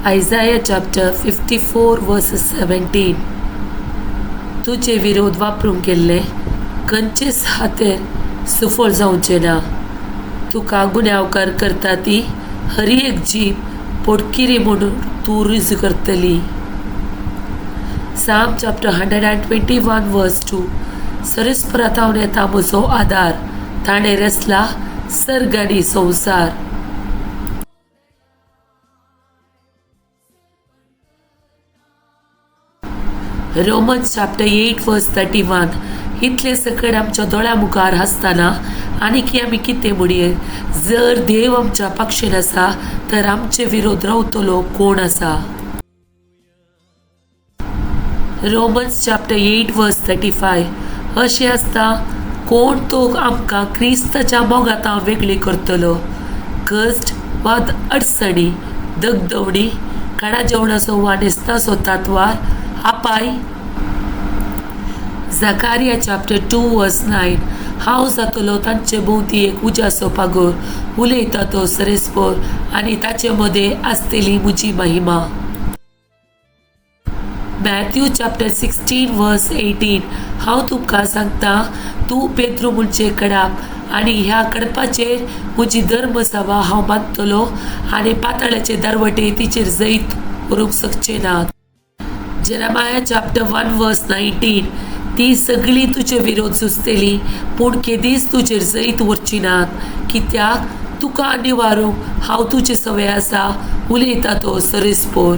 Isaiah chapter 54 verse 17. तुझे विरोध वापरून केल्ले खंयचेच हातेर सुफळ जावचे ना. तुका गुन्यांवकार करता ती हरी एक जीब पोटकिरी म्हणून तू रुजू करतली. Psalm chapter 121 verse 2. सरस्परातावन येता म्हजो आदार, ताणें रचला सर्ग आनी संवसार. Romans chapter 8 verse 31. इतले सकट आमच्या दोळ्या मुखार आसतना आनीक आमी कितें म्हणये? जर देव आमच्या पक्षेन आसा तर आमचे विरोध रावतलो कोण आसा? Romans chapter 8 verse 35. अशें आसता कोण तो आमकां क्रिस्ताच्या मोगातां वेगळी करतलो? कश्ट वा अडचणी, दगदवणी, काणा जेवणाचो वा न्हेसताचो तांतवार, आपाय. Zechariah chapter 2 verse 9. हांव जातलो तांचे भोवती एक उज्याचो पागोर, उलयता तो सरेस्पोर आनी ताचे मदें आसतली म्हजी महिमा. Matthew chapter 16 verse 18. हांव तुमकां सांगता, तूं पेद्रू म्हणचे कडप आनी ह्या कडपाचेर म्हजी धर्मसभा हांव बांदतलो आनी पाताळाचे दरवटे तिचेर जैत करूंक शकचे नात. Jeremiah chapter 1 verse 19. ती सगळी तुजे विरोध झुजतली पूण केदीच तुजेर जैत वरची नात, कित्याक तुका निवारूंक हांव तुजे सवय आसा, उलयता तो सरेस्पोर.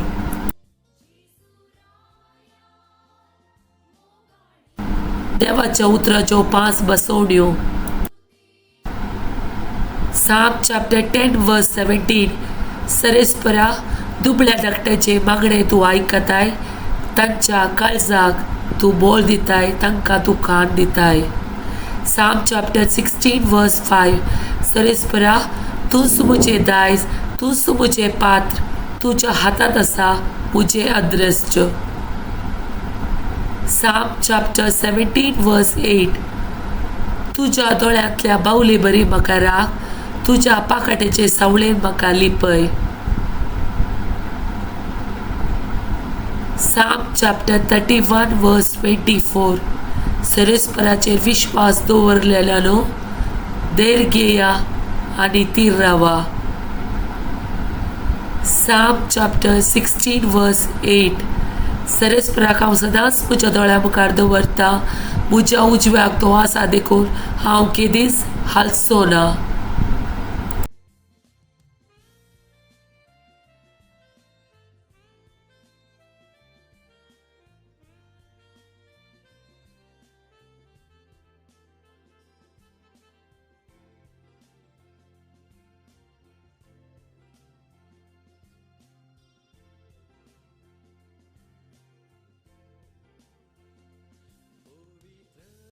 देवाच्या उतराच्यो 5 बसवण्यो. Psalm chapter 10 verse 17. सरेस्परा, दुबळ्या धाकट्याचे मागणे तूं आयकताय, तांच्या काळजाक तूं बोल दिताय, तांकां तूं कान दिताय. Psalm chapter 16 verse 5. सरेस्परा, तूंच म्हजें दायज, तूंच म्हजें पात्र, तुज्या हातांत आसा म्हजें अद्रश्य. Psalm chapter 17 verse 8. तुज्या दोळ्यांतल्या बावले बरी म्हाका राख, तुज्या पाखाटेचे सावळेन म्हाका लिपय. Psalm chapter 31 verse 24. सरेस्पराचेर विश्वास दवरलेल्यानो धैर्य घेया आनी तीर रावा. Psalm chapter 16 verse 8. सरेस्पराक हांव सदांच म्हज्या दोळ्या मुखार दवरता, म्हज्या उजव्याक तो आसा देखून हांव केदींच हालचो ना.